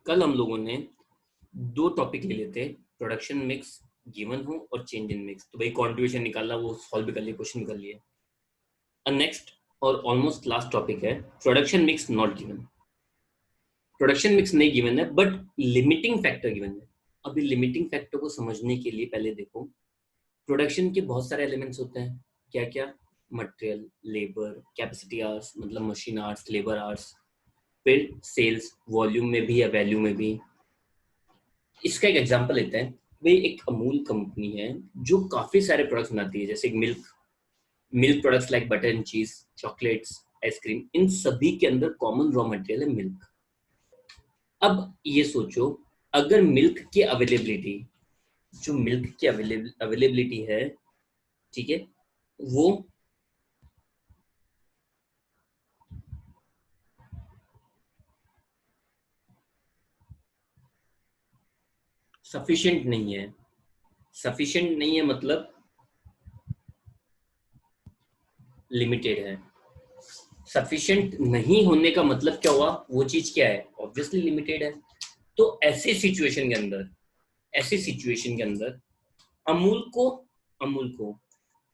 कल हम लोगों ने दो टॉपिक ले लेते, प्रोडक्शन मिक्स गिवन हो और चेंज इन मिक्स। तो भाई कॉन्ट्रीब्यूशन निकाला, वो सॉल्व भी कर लिया, क्वेश्चन भी कर लिया। नेक्स्ट और ऑलमोस्ट लास्ट टॉपिक है production mix not given. Production mix नहीं गिवन है बट लिमिटिंग फैक्टर गिवन है। अभी लिमिटिंग फैक्टर को समझने के लिए पहले देखो, प्रोडक्शन के बहुत सारे एलिमेंट्स होते हैं। क्या क्या? मटेरियल, लेबर, कैपेसिटी आवर्स मतलब मशीन आवर्स, लेबर आवर्स, फिर सेल्स, वॉल्यूम में भी या वैल्यू में भी। इसका एक एग्जांपल लेते हैं। भाई एक अमूल कंपनी है जो काफी सारे प्रोडक्ट्स बनाती है, जैसे milk milk products like butter and चीज, चॉकलेट्स, आइसक्रीम। इन सभी के अंदर कॉमन रॉ मटेरियल है मिल्क। अब ये सोचो, अगर मिल्क की अवेलेबिलिटी, जो मिल्क की अवेलेबिलिटी है, ठीक है, वो सफिशिएंट नहीं है। सफिशिएंट नहीं है मतलब लिमिटेड है। सफिशिएंट नहीं होने का मतलब क्या हुआ? वो चीज क्या है? ऑब्वियसली लिमिटेड है। तो ऐसी सिचुएशन के अंदर अमूल को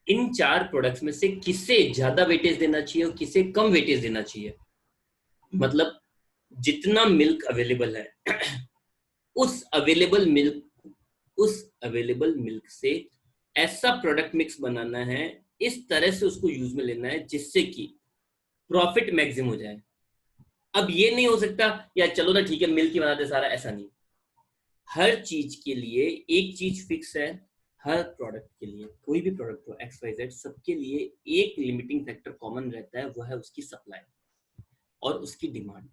इन चार प्रोडक्ट्स में से किसे ज्यादा वेटेज देना चाहिए और किसे कम वेटेज देना चाहिए? मतलब जितना मिल्क अवेलेबल है उस अवेलेबल मिल्क से ऐसा प्रोडक्ट मिक्स बनाना है, इस तरह से उसको यूज में लेना है जिससे कि प्रॉफिट मैक्सिमम हो जाए। अब ये नहीं हो सकता या चलो ना ठीक है मिल्क ही बनाते सारा, ऐसा नहीं। हर चीज के लिए एक चीज फिक्स है। हर प्रोडक्ट के लिए, कोई भी प्रोडक्ट हो एक्स वाई जेड, सबके लिए एक लिमिटिंग फैक्टर कॉमन रहता है, वो है उसकी सप्लाई और उसकी डिमांड।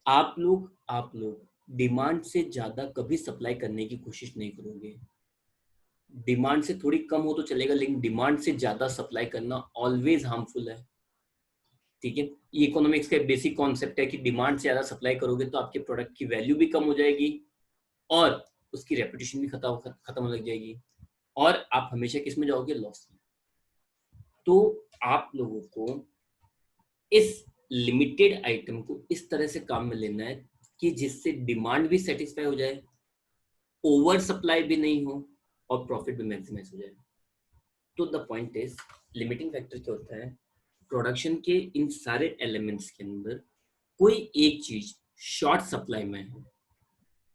आप लोग डिमांड से ज्यादा कभी सप्लाई करने की कोशिश नहीं करोगे। डिमांड से थोड़ी कम हो तो चलेगा, लेकिन डिमांड से ज्यादा सप्लाई करना ऑलवेज हार्मफुल है। ठीक है, ये इकोनॉमिक्स का बेसिक कॉन्सेप्ट है कि डिमांड से ज्यादा सप्लाई करोगे तो आपके प्रोडक्ट की वैल्यू भी कम हो जाएगी और उसकी रेपुटेशन भी खत्म हो लग जाएगी और आप हमेशा किस में जाओगे? लॉस में। तो आप लोगों को इस लिमिटेड आइटम को इस तरह से काम में लेना है कि जिससे डिमांड भी सेटिस्फाई हो जाए, ओवर सप्लाई भी नहीं हो और प्रॉफिट भी मैक्सिमाइज हो जाए। तो the point is, limiting factor क्या होता है? प्रोडक्शन के इन सारे एलिमेंट्स के अंदर कोई एक चीज शॉर्ट सप्लाई में है।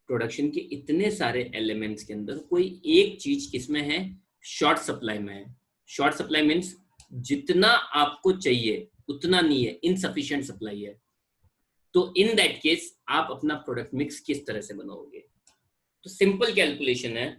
प्रोडक्शन के इतने सारे एलिमेंट्स के अंदर कोई एक चीज किसमें है? शॉर्ट सप्लाई में है। शॉर्ट सप्लाई मीन्स जितना आपको चाहिए उतना नहीं है, इनसफिशिएंट सप्लाई है। तो इन दैट केस आप अपना प्रोडक्ट मिक्स किस तरह से बनाओगे? तो सिंपल कैलकुलेशन है।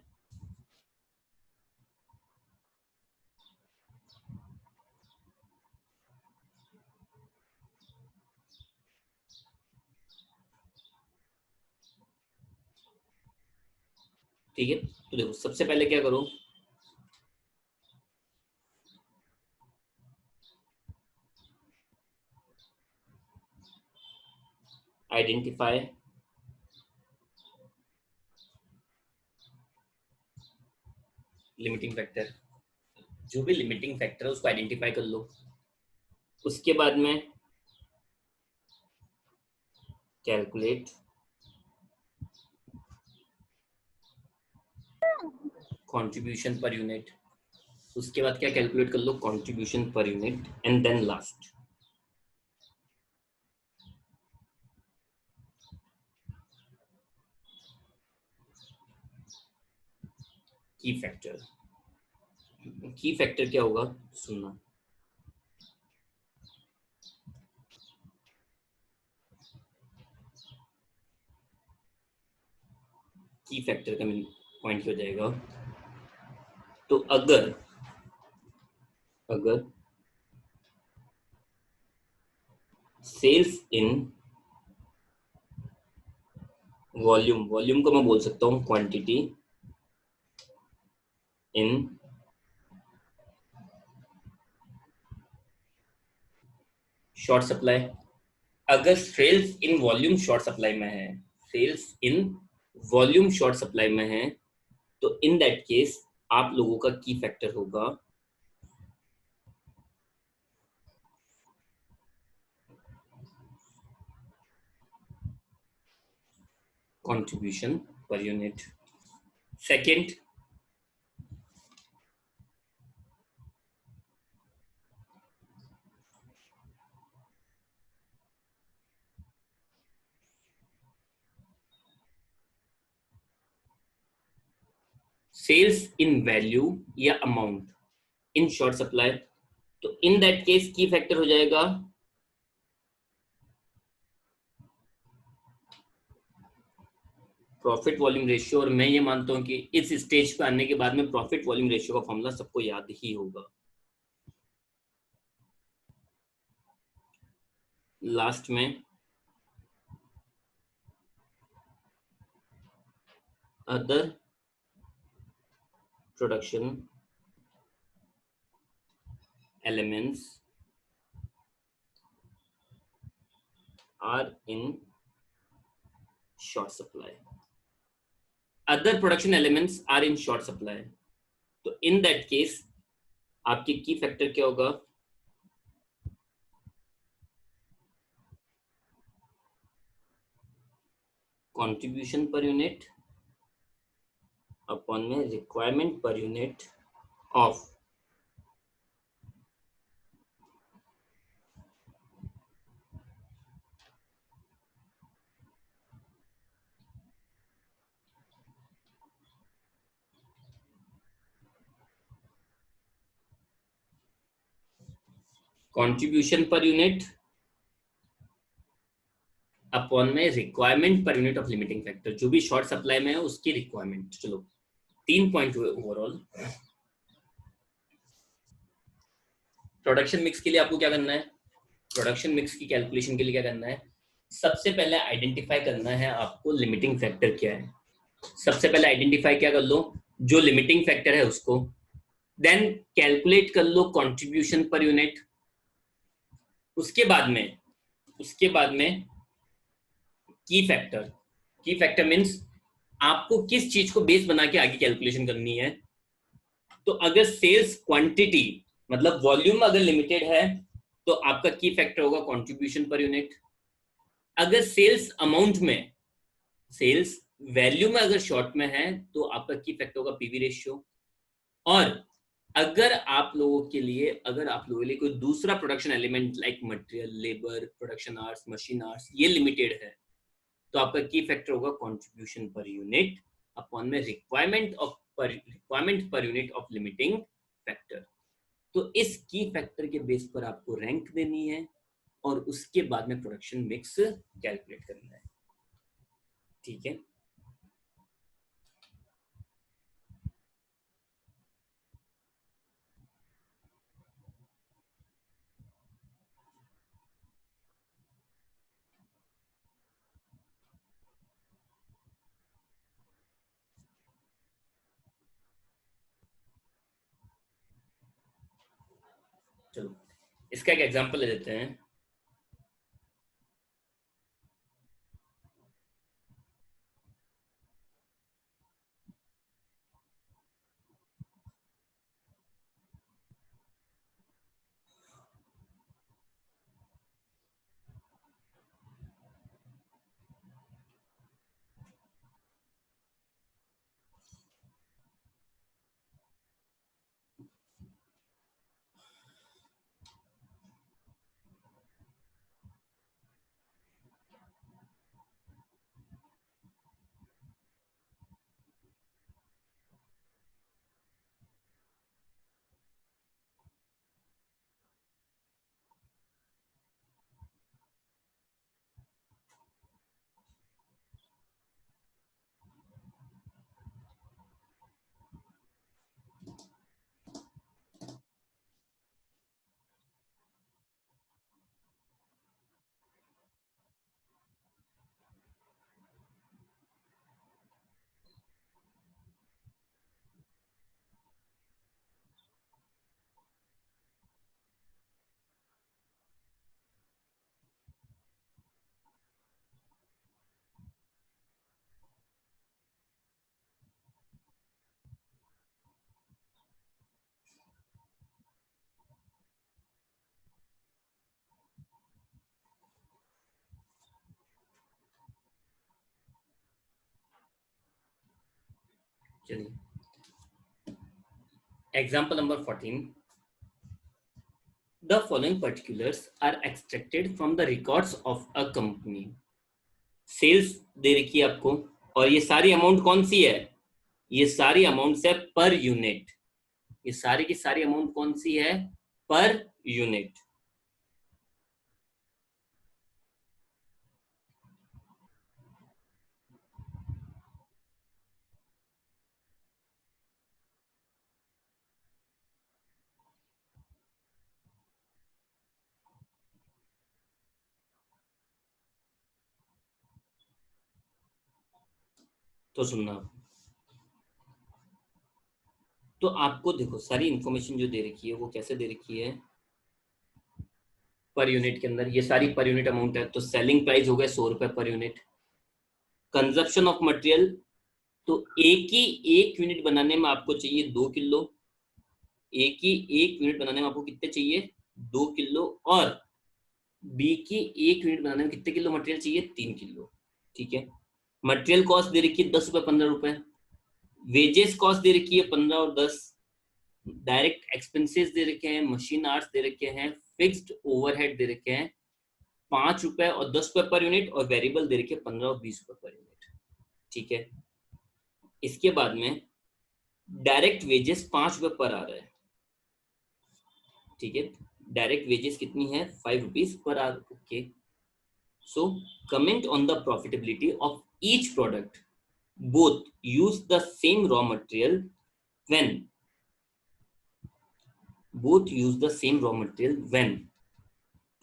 ठीक है, तो देखो सबसे पहले क्या करो, आइडेंटिफाई लिमिटिंग फैक्टर। जो भी लिमिटिंग फैक्टर है उसको आइडेंटिफाई कर लो। उसके बाद में कैलकुलेट कंट्रीब्यूशन पर यूनिट। उसके बाद क्या कैलकुलेट कर लो? Contribution per unit. And then last key factor. Key factor क्या होगा सुनना। की फैक्टर का पॉइंट हो जाएगा। तो अगर अगर सेल्स इन वॉल्यूम, वॉल्यूम को मैं बोल सकता हूँ क्वांटिटी इन शॉर्ट सप्लाई। अगर sales in volume short supply में है, sales in volume short supply में है, तो इन दैट केस आप लोगों का की फैक्टर होगा contribution per unit. Second, sales in value या amount in short supply. तो in that case की factor हो जाएगा प्रॉफिट वॉल्यूम रेशियो, और मैं ये मानता हूं कि इस स्टेज पे आने के बाद में प्रॉफिट वॉल्यूम रेशियो का फॉर्मूला सबको याद ही होगा. लास्ट में other production elements are in short supply. Other production elements are in short supply. तो इन दैट केस आपके की फैक्टर क्या होगा? कंट्रीब्यूशन पर यूनिट अपॉन में requirement per unit of contribution per unit upon में requirement per unit of limiting factor, जो भी short supply में है उसकी रिक्वायरमेंट. चलो 3 पॉइंट हुए ओवरऑल. प्रोडक्शन मिक्स के लिए आपको क्या करना है? प्रोडक्शन मिक्स की कैलकुलेशन के लिए क्या करना है? सबसे पहले आइडेंटिफाई करना है आपको लिमिटिंग फैक्टर क्या है. सबसे पहले आइडेंटिफाई क्या कर लो? जो लिमिटिंग फैक्टर है उसको. देन कैलकुलेट कर लो कंट्रीब्यूशन पर यूनिट. उसके बाद में की फैक्टर मींस आपको किस चीज को बेस बना के आगे कैलकुलेशन करनी है. तो अगर सेल्स क्वांटिटी मतलब वॉल्यूम अगर लिमिटेड है तो आपका की फैक्टर होगा कंट्रीब्यूशन पर यूनिट. अगर सेल्स अमाउंट में, सेल्स वैल्यू में अगर शॉर्ट में है तो आपका की फैक्टर होगा पीवी रेशियो. और अगर आप लोगों के लिए कोई दूसरा production element like material, labour, production hours, machine hours ये लिमिटेड है तो आपका की फैक्टर होगा कंट्रीब्यूशन पर यूनिट अपॉन में requirement per unit of limiting factor. तो इस की फैक्टर के बेस पर आपको रैंक देनी है और उसके बाद में प्रोडक्शन मिक्स कैलकुलेट करना है. ठीक है. चलो इसका एक एग्जांपल ले लेते हैं. चलिए example number 14, the following particulars are extracted from the records of a company. Sales दे रखी है आपको, और ये सारी अमाउंट कौन सी है? ये सारी अमाउंट है पर यूनिट। ये सारी की सारी अमाउंट कौन सी है? Per unit. तो सुनना, तो आपको देखो सारी इंफॉर्मेशन जो दे रखी है वो कैसे दे रखी है? पर यूनिट के अंदर ये सारी पर यूनिट अमाउंट है। तो सेलिंग प्राइस हो गया 100 रुपए per unit. Consumption of material, तो एक यूनिट बनाने में आपको चाहिए 2 किलो। एक यूनिट बनाने में आपको कितने चाहिए? 2 किलो। और बी की एक यूनिट बनाने में कितने किलो मटेरियल चाहिए? 3 किलो। ठीक है। मटेरियल कॉस्ट दे रखी है 10 रुपए 15 रुपए। वेजेस कॉस्ट दे रखी है 15 और 10। डायरेक्ट एक्सपेंसेस दे रखे हैं, मशीन आर्ट्स दे रखे हैं, फिक्स्ड ओवरहेड दे रखे हैं 5 रुपए और 10 रुपए पर यूनिट, और वेरिएबल दे रखे हैं 15 और 20 रुपए पर यूनिट। ठीक है। इसके बाद में डायरेक्ट वेजेस 5 रुपए पर आ रहा है। ठीक है। डायरेक्ट वेजेस कितनी है? 5 rupees per hour. Okay. So comment on the profitability of each product, both use the same raw material when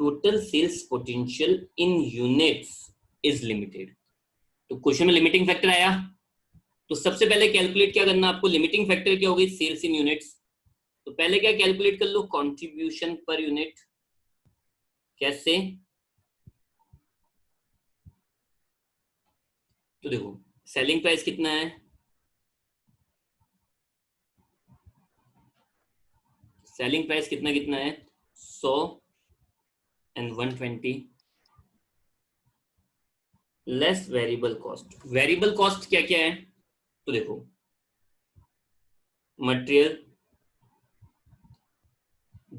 total sales potential in units is limited। तो क्वेश्चन में लिमिटिंग फैक्टर आया, तो सबसे पहले calculate क्या करना आपको? लिमिटिंग फैक्टर क्या होगी? सेल्स इन यूनिट्स। तो पहले क्या कैलकुलेट कर लो? Contribution per unit. कैसे? तो देखो सेलिंग प्राइस कितना है? सेलिंग प्राइस कितना कितना है? 100 and 120 less variable cost. Variable cost क्या क्या है? तो देखो मटेरियल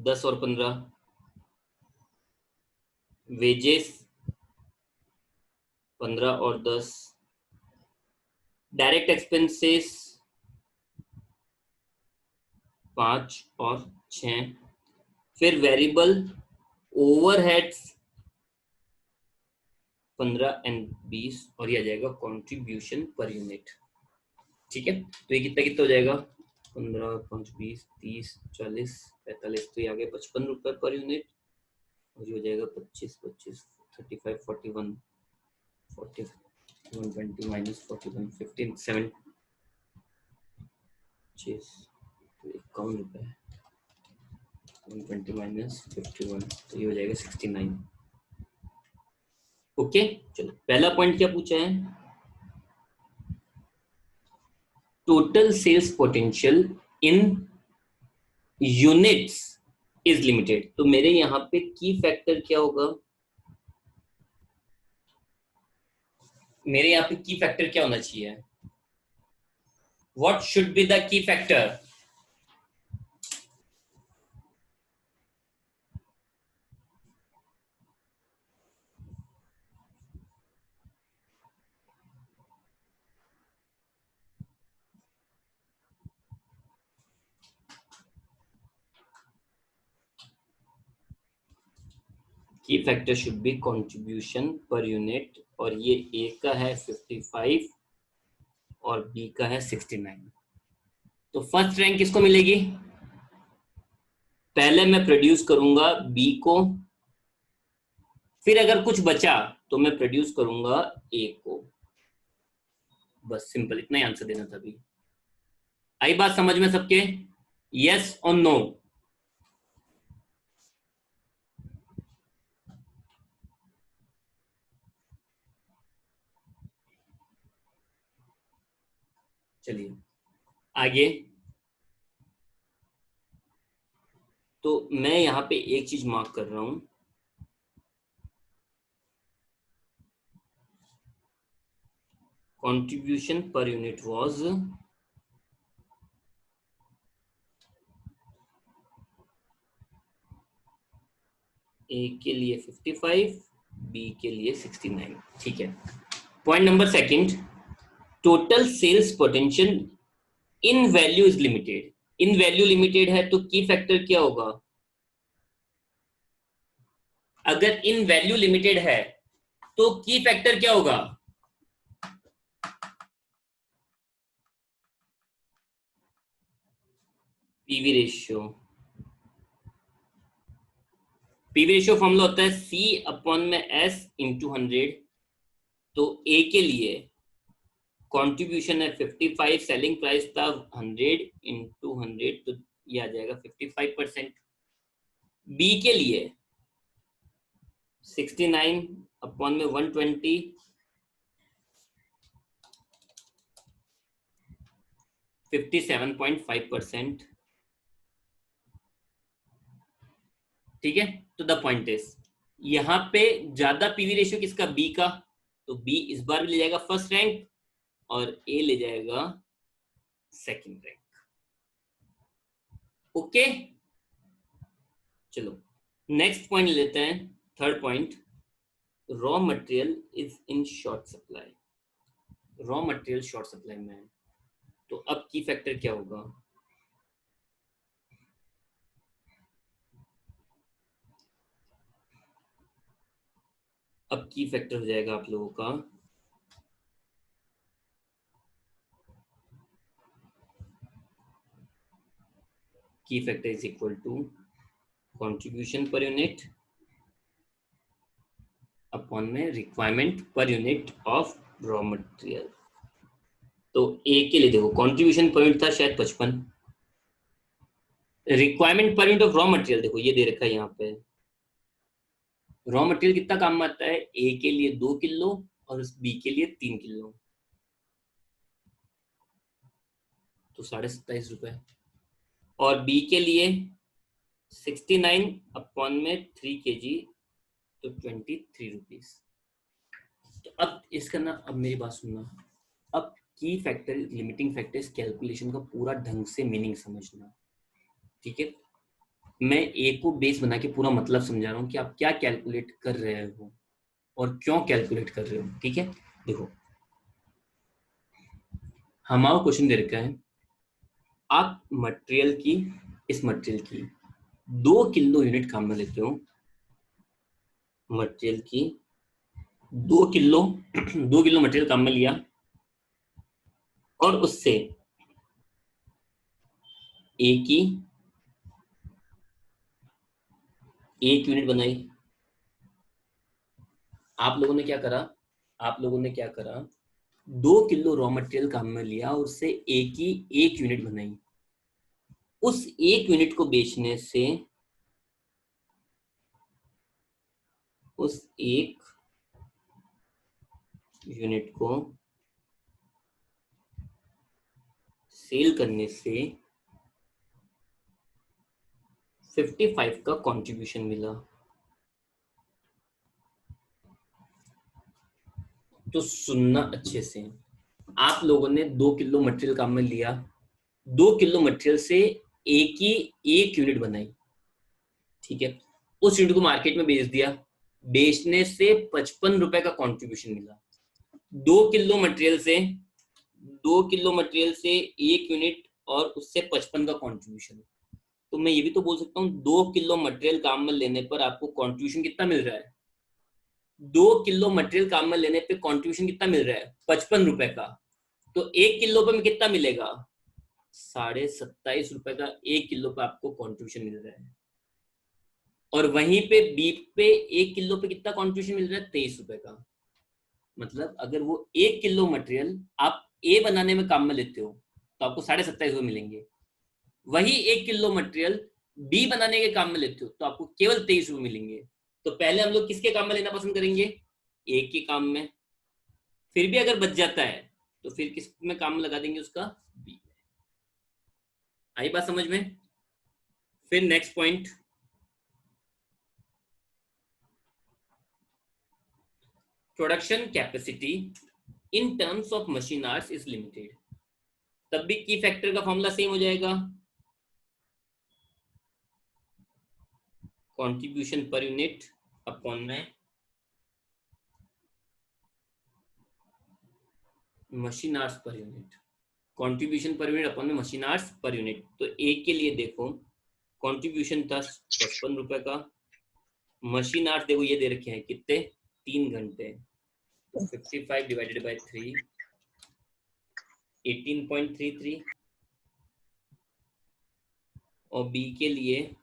10 और 15, वेजेस 15 और 10, डायरेक्ट एक्सपेंसेस 5 और 6, फिर वेरिएबल ओवरहेड्स 15 और 20, और ये आ जाएगा कंट्रीब्यूशन पर यूनिट। ठीक है। तो ये कितना कितना हो जाएगा? 15 5 20 30 40 45, तो ये आ गया 55 रुपए पर यूनिट। और ये हो जाएगा 25 25 35 41 40 120 माइनस 41 15 7 51 रुपए 120 माइनस 51, तो ये हो जाएगा 69। ओके। चलो पहला पॉइंट क्या पूछा है? Total sales potential in units is limited. तो मेरे यहाँ पे की फैक्टर क्या होगा? मेरे यहाँ पे की फैक्टर क्या होना चाहिए? What should be the key factor? Key factor should be contribution per unit, और ये ए का है 55 और बी का है 69। तो फर्स्ट रैंक किसको मिलेगी? पहले मैं प्रोड्यूस करूंगा बी को, फिर अगर कुछ बचा तो मैं प्रोड्यूस करूंगा ए को। बस सिंपल इतना ही आंसर देना था अभी। आई बात समझ में सबके? यस और नो? चलिए आगे। तो मैं यहाँ पे एक चीज मार्क कर रहा हूं, contribution per unit was a के लिए 55, बी के लिए 69। ठीक है। Point number second, total sales potential in value is limited. In value limited है तो की फैक्टर क्या होगा? अगर इन वैल्यू लिमिटेड है तो की फैक्टर क्या होगा? PV ratio. PV ratio formula होता है सी अपॉन में एस इंटू 100। तो ए के लिए कंट्रीब्यूशन है 55, सेलिंग प्राइस था 100 इंटू 100, तो ये आ जाएगा 55%। बी के लिए 69 अपॉन में 120, 57.5%। ठीक है। तो द पॉइंट इज, यहाँ पे ज्यादा पीवी रेशियो किसका? बी का। तो बी इस बार भी ले जाएगा फर्स्ट रैंक और ए ले जाएगा सेकंड रैंक। ओके, चलो नेक्स्ट पॉइंट लेते हैं। Third point, raw material is in short supply. Raw material short supply में है, तो अब की फैक्टर क्या होगा? अब की फैक्टर हो जाएगा आप लोगों का key factor is equal to contribution per unit upon में requirement per unit of raw material. तो ए के लिए देखो कंट्रीब्यूशन पर यूनिट था शायद 55, requirement per unit of raw material देखो ये दे रखा है यहाँ पे। रॉ मटेरियल कितना काम में आता है? ए के लिए 2 किलो और बी के लिए 3 किलो, तो 27.5 रुपए। और बी के लिए 69 अपॉन में 3 kg, तो 23 रुपीज। तो अब इसका ना, अब मेरी बात सुनना, अब की फैक्टर लिमिटिंग फैक्टर्स कैलकुलेशन का पूरा ढंग से मीनिंग समझना। ठीक है, मैं ए को बेस बना के पूरा मतलब समझा रहा हूँ कि आप क्या कैलकुलेट कर रहे हो और क्यों कैलकुलेट कर रहे हो। ठीक है, देखो हमारा क्वेश्चन दे रखा है, आप मटेरियल की, इस मटेरियल की 2 किलो यूनिट काम में लेते हो। मटेरियल की 2 किलो 2 किलो मटेरियल काम में लिया और उससे ए की 1 यूनिट बनाई। आप लोगों ने क्या करा? आप लोगों ने क्या करा? 2 किलो रॉ मटेरियल काम में लिया और उससे ए की 1 यूनिट बनाई। उस 1 यूनिट को बेचने से, उस 1 यूनिट को सेल करने से 55 का कंट्रीब्यूशन मिला। तो सुनना अच्छे से, आप लोगों ने 2 किलो मटेरियल काम में लिया, 2 किलो मटेरियल से ए की 1 यूनिट बनाई। ठीक है, उस यूनिट को मार्केट में बेच दिया, बेचने से 55 रुपए का कंट्रीब्यूशन मिला। 2 किलो मटेरियल से 1 यूनिट और उससे 55 का कंट्रीब्यूशन। तो मैं ये भी तो बोल सकता हूँ 2 किलो मटेरियल काम में लेने पर आपको कंट्रीब्यूशन कितना मिल रहा है? 2 किलो मटेरियल काम में लेने पे कंट्रीब्यूशन कितना मिल रहा है? 55 रुपए का। तो 1 किलो पे में कितना मिलेगा? 27.5 रुपए का 1 किलो पे आपको कंट्रीब्यूशन मिल रहा है। और वहीं पे बी पे 1 किलो पे कितना कंट्रीब्यूशन मिल रहा है? 23 रुपए का। मतलब अगर वो 1 किलो मटेरियल आप ए बनाने में काम में लेते हो तो आपको 27.5 रुपए मिलेंगे। वही 1 किलो मटेरियल बी बनाने के काम में लेते हो तो आपको केवल 23 रुपए मिलेंगे। तो पहले हम लोग किसके काम में लेना पसंद करेंगे? ए के काम में। फिर भी अगर बच जाता है तो फिर किस में काम में लगा देंगे? उसका बी। आई बात समझ में? फिर next point, production capacity in terms of machine hours is limited. तब भी की फैक्टर का फॉर्मूला सेम हो जाएगा, कंट्रीब्यूशन पर यूनिट अपॉन में machine hours per unit, contribution per unit upon में मशीन आवर्स पर यूनिट। तो एक के लिए देखो कंट्रीब्यूशन था 55 रुपए का, मशीन आवर्स देखो ये दे रखे हैं कितने, 3 घंटे, तो 55 डिवाइडेड बाय 3 18.33, और बी के लिए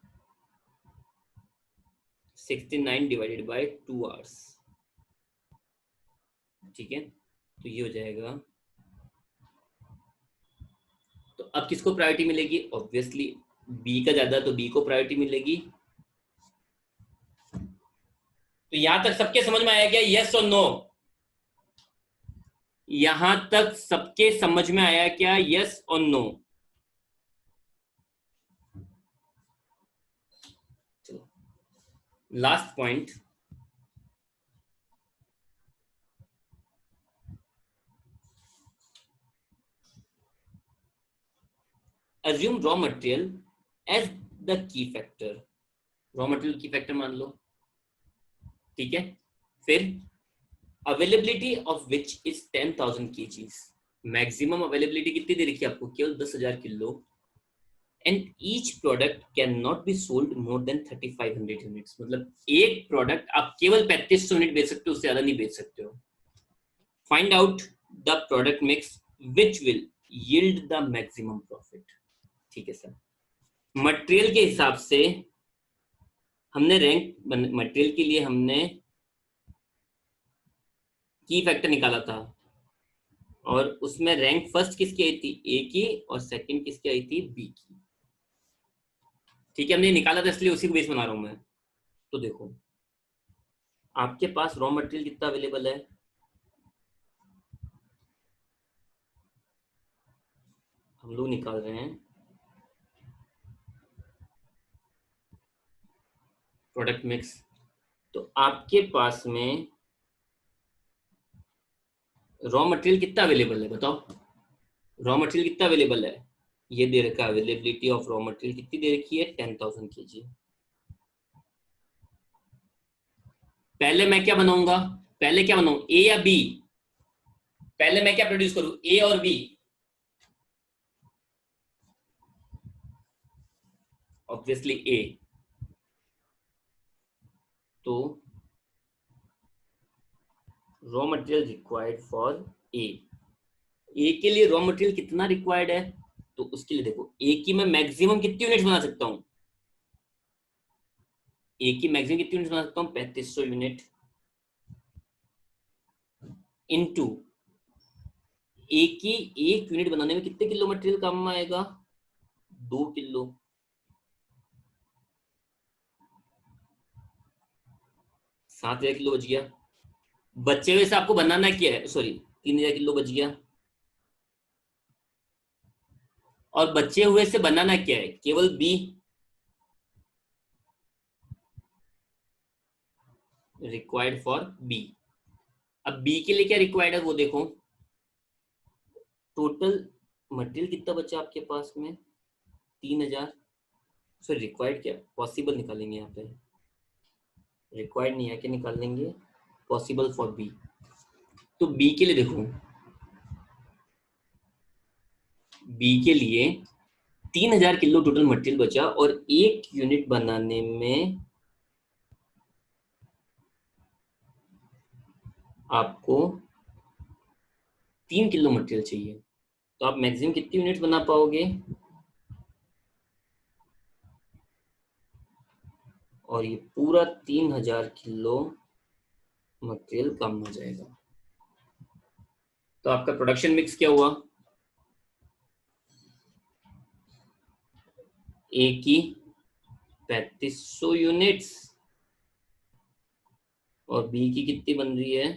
69 डिवाइडेड बाय 2 आवर्स। ठीक है, तो ये हो जाएगा। तो अब किसको प्रायोरिटी मिलेगी? ऑब्वियसली बी का ज्यादा, तो बी को प्रायोरिटी मिलेगी। तो यहां तक सबके समझ में आया क्या, यस और नो? यहां तक सबके समझ में आया क्या, यस और नो? चलो last point, assume raw material as the key factor। Raw material की फैक्टर मान लो, ठीक है। फिर availability of which is 10,000 kgs, maximum availability कितनी दे रखी है आपको, केवल 10,000 kilo, and each product can not be sold more than 3500 units. मतलब एक प्रोडक्ट आप केवल 3500 यूनिट बेच सकते हो, उससे ज्यादा नहीं बेच सकते हो। Find out the product mix which will yield the maximum profit. ठीक है सर, मटेरियल के हिसाब से हमने रैंक, मटेरियल के लिए हमने की फैक्टर निकाला था, और उसमें रैंक फर्स्ट किसकी आई थी, ए की, और सेकंड किसकी आई थी, बी की। ठीक है, हमने निकाला था इसलिए उसी को बेस बना रहा हूं मैं। तो देखो आपके पास रॉ मटेरियल कितना अवेलेबल है, हम लोग निकाल रहे हैं प्रोडक्ट मिक्स। तो आपके पास में रॉ मटेरियल कितना अवेलेबल है बताओ, रॉ मटेरियल कितना अवेलेबल है, ये दे रखा है अवेलेबिलिटी ऑफ रॉ मटेरियल कितनी दे रखी है, 10,000 kg। पहले मैं क्या बनाऊंगा, पहले क्या बनाऊं, ए या बी? पहले मैं क्या प्रोड्यूस करूं, ए और बी? Obviously A. तो raw material required for A, A के लिए रॉ मटेरियल कितना रिक्वायर्ड है, तो उसके लिए देखो ए की मैं मैक्सिमम कितनी यूनिट बना सकता हूं, ए की मैक्सिमम कितनी यूनिट बना सकता हूं, 3500 यूनिट, इनटू ए की एक यूनिट बनाने में कितने किलो मटेरियल काम में आएगा, 2 किलो। 7,000 किलो बच गया, बचे हुए से आपको बनाना क्या है, सॉरी 3,000 किलो बच गया, और बचे हुए से बनाना क्या है, केवल बी, रिक्वायर्ड फॉर बी। अब बी के लिए क्या रिक्वायर्ड है वो देखो, टोटल मटेरियल कितना बचा आपके पास में, 3,000। सो रिक्वायर्ड क्या, पॉसिबल निकालेंगे यहाँ पे, रिक्वायर्ड नहीं है क्या निकाल लेंगे, पॉसिबल फॉर बी। तो बी के लिए देखो, बी के लिए 3,000 किलो टोटल मटेरियल बचा, और एक यूनिट बनाने में आपको 3 किलो मटेरियल चाहिए। तो आप मैक्सिमम कितनी यूनिट बना पाओगे, और ये पूरा 3,000 किलो मटेरियल कम हो जाएगा। तो आपका प्रोडक्शन मिक्स क्या हुआ, ए की 3500 यूनिट्स, और बी की कितनी बन रही है,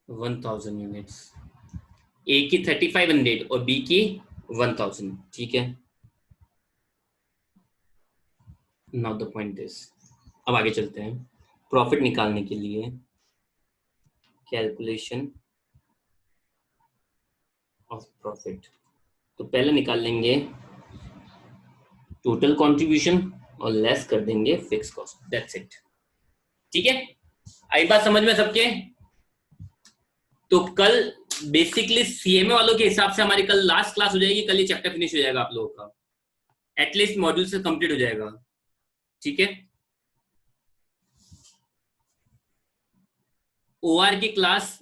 1,000 यूनिट्स। ए की 3,500 और बी की 1,000। ठीक है, नाउ द पॉइंट इज, अब आगे चलते हैं। प्रॉफिट निकालने के लिए कैलकुलेशन ऑफ प्रॉफिट, तो पहले निकाल लेंगे टोटल कंट्रीब्यूशन और लेस कर देंगे फिक्स कॉस्ट, दैट्स इट। ठीक है, आई बात समझ में सबके? तो कल बेसिकली सीएमए वालों के हिसाब से हमारी कल लास्ट क्लास हो जाएगी, कल ये चैप्टर फिनिश हो जाएगा आप लोगों का, एटलीस्ट मॉड्यूल से कंप्लीट हो जाएगा। ठीक है, ओआर की क्लास